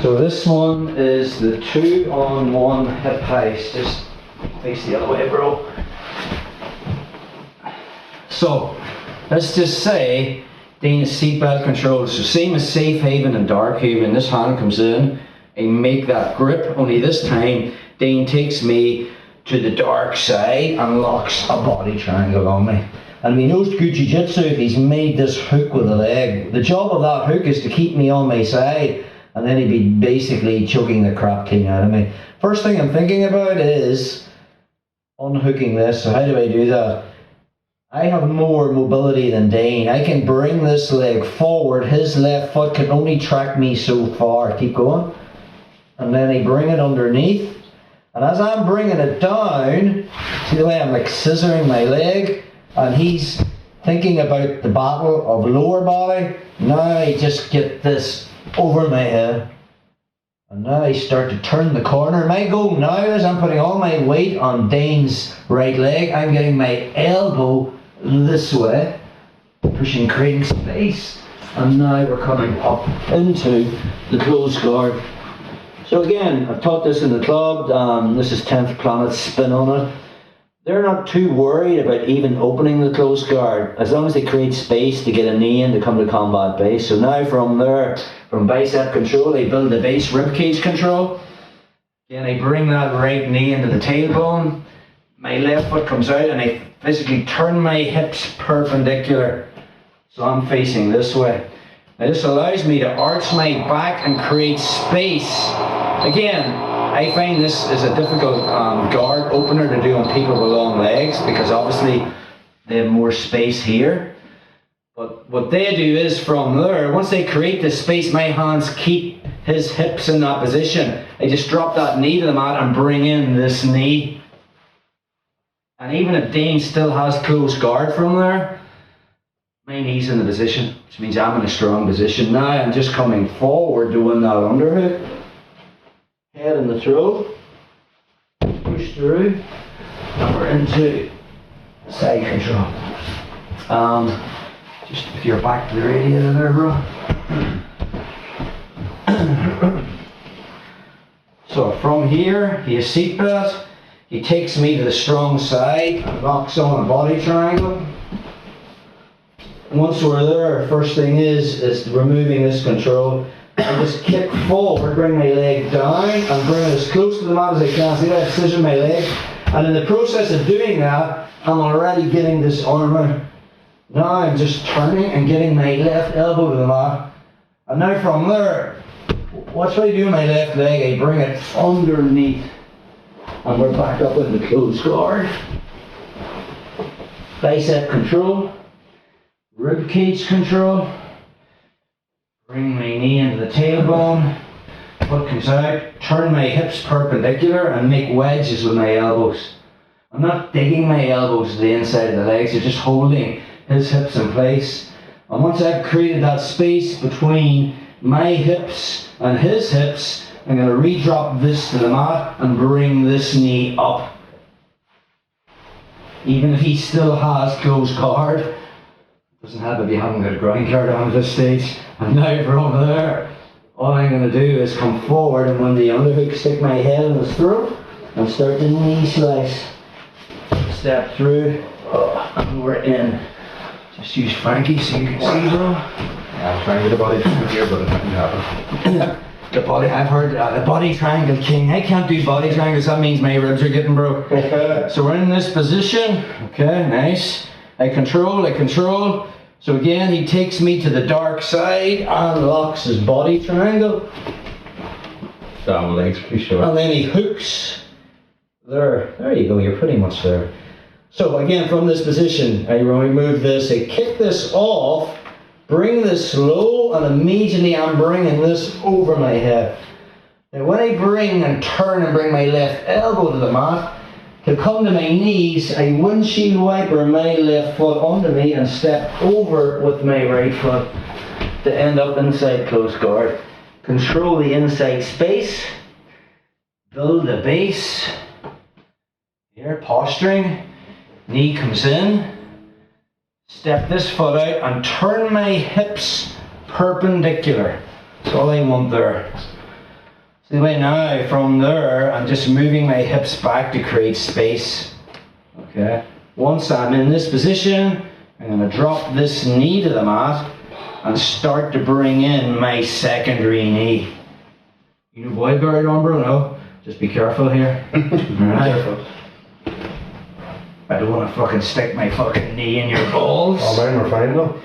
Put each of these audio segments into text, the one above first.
So this one is the 2-on-1 hip heist. Just face the other way, bro. So let's just say Dean's seatbelt control. So same as safe haven and dark haven. This hand comes in and make that grip. Only this time Dean takes me to the dark side and locks a body triangle on me. And we knows good jiu-jitsu if he's made this hook with a leg. The job of that hook is to keep me on my side, and then he'd be basically choking the crap clean out of me. First thing I'm thinking about is unhooking this. So how do I do that? I have more mobility than Dane. I can bring this leg forward. His left foot can only track me so far. Keep going. And then I bring it underneath. And as I'm bringing it down, see the way I'm like scissoring my leg? And he's thinking about the battle of lower body. Now I just get this over my head. And now I start to turn the corner. My goal now is I'm putting all my weight on Dane's right leg. I'm getting my elbow this way, pushing, creating space. And now we're coming up into the closed guard. So again, I've taught this in the club. This is 10th Planet spin on it. They're not too worried about even opening the closed guard, as long as they create space to get a knee in to come to combat base. So now from there, from bicep control, they build the base ribcage control. Again, I bring that right knee into the tailbone. My left foot comes out and I physically turn my hips perpendicular. So I'm facing this way. Now this allows me to arch my back and create space. Again, I find this is a difficult guard opener to do on people with long legs, because obviously they have more space here. But what they do is from there, once they create this space, my hands keep his hips in that position. I just drop that knee to the mat and bring in this knee. And even if Dane still has close guard from there, my knee's in the position, which means I'm in a strong position. Now I'm just coming forward to win that underhook. Head in the throat, push through, and we're into side control. Just with your back to the radiator there, bro. So from here, he has seatbelt. He takes me to the strong side and locks on a body triangle. Once we're there, first thing is removing this control. I just kick forward, bring my leg down, and bring it as close to the mat as I can. See that? Scissor my leg. And in the process of doing that, I'm already getting this arm out. Now I'm just turning and getting my left elbow to the mat. And now from there, what should I do with my left leg? I bring it underneath. And we're back up in the closed guard. Bicep control. Rib cage control. Bring my knee into the tailbone, foot comes out, turn my hips perpendicular and make wedges with my elbows. I'm not digging my elbows to the inside of the legs, they're just holding his hips in place. And once I've created that space between my hips and his hips, I'm going to re-drop this to the mat and bring this knee up. Even if he still has close guard, doesn't help if you haven't got a groin guard on at this stage. And now from there, all I'm going to do is come forward and when the underhook, stick my head in his throat and start the knee slice. Step through, and we're in. Just use Frankie so you can see, bro. Yeah, I'm trying to get the body triangle here, but it didn't happen. The body, I've heard the body triangle king. I can't do body triangles, that means my ribs are getting broke. So we're in this position. Okay, nice. I control. So again, he takes me to the dark side and locks his body triangle. Down legs, pretty sure. And then he hooks. There you go, you're pretty much there. So again, from this position, I remove this, I kick this off, bring this low, and immediately I'm bringing this over my head. Now when I bring and turn and bring my left elbow to the mat, to come to my knees, I windshield wiper my left foot onto me and step over with my right foot to end up inside close guard. Control the inside space, build the base. Here, posturing, knee comes in, step this foot out and turn my hips perpendicular. That's all I want there. So the way now, from there, I'm just moving my hips back to create space. Okay. Once I'm in this position, I'm going to drop this knee to the mat and start to bring in my secondary knee. You know boy guard on, bro? No? Just be careful here. Alright. Careful. I don't want to fucking stick my fucking knee in your balls. Oh, mine were fine though.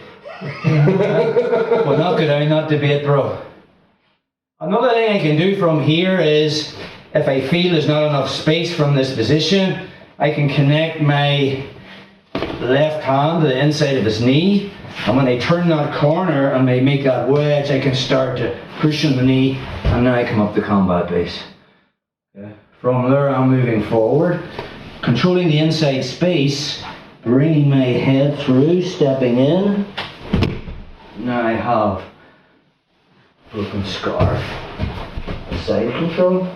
Well, not good, I not debate, bro. Another thing I can do from here is, if I feel there's not enough space from this position, I can connect my left hand to the inside of his knee, and when I turn that corner and I make that wedge, I can start to push on the knee, and now I come up the combat base. Okay. From there, I'm moving forward, controlling the inside space, bringing my head through, stepping in. Now I have broken scarf, side control.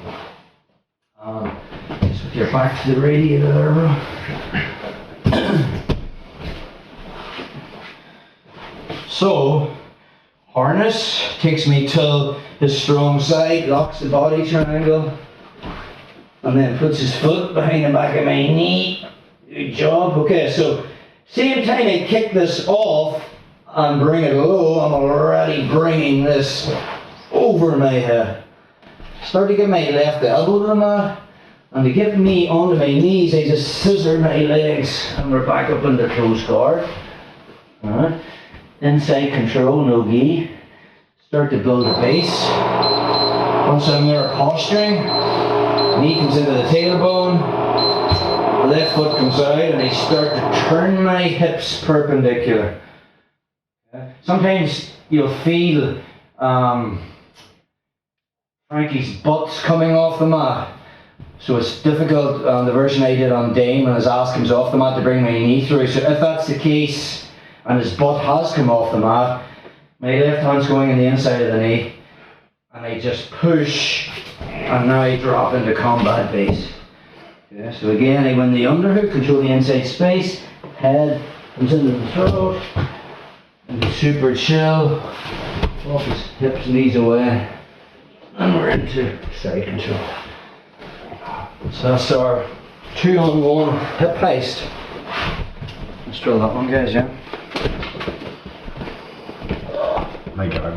Just with your back to the radiator there, bro. So, harness takes me to his strong side, locks the body triangle, and then puts his foot behind the back of my knee. Good job. Okay, so same time I kick this off and bring it low, I'm already bringing this over my head. Start to get my left elbow to the mat, and to get me onto my knees, I just scissor my legs, and we're back up into close guard. Alright. Inside control, no gi. Start to build a base. Once I'm there posturing, knee comes into the tailbone, left foot comes out, and I start to turn my hips perpendicular. Sometimes you'll feel Frankie's butt's coming off the mat. So it's difficult on the version I did on Dame when his ass comes off the mat to bring my knee through. So if that's the case and his butt has come off the mat, my left hand's going in the inside of the knee and I just push and now I drop into combat base. Okay, so again I win the underhook, control the inside space, head comes into the throat, and super chill, off his hips, knees away, and we're into side control. So that's our 2-on-1 hip heist. Let's drill that one, guys, yeah? My God.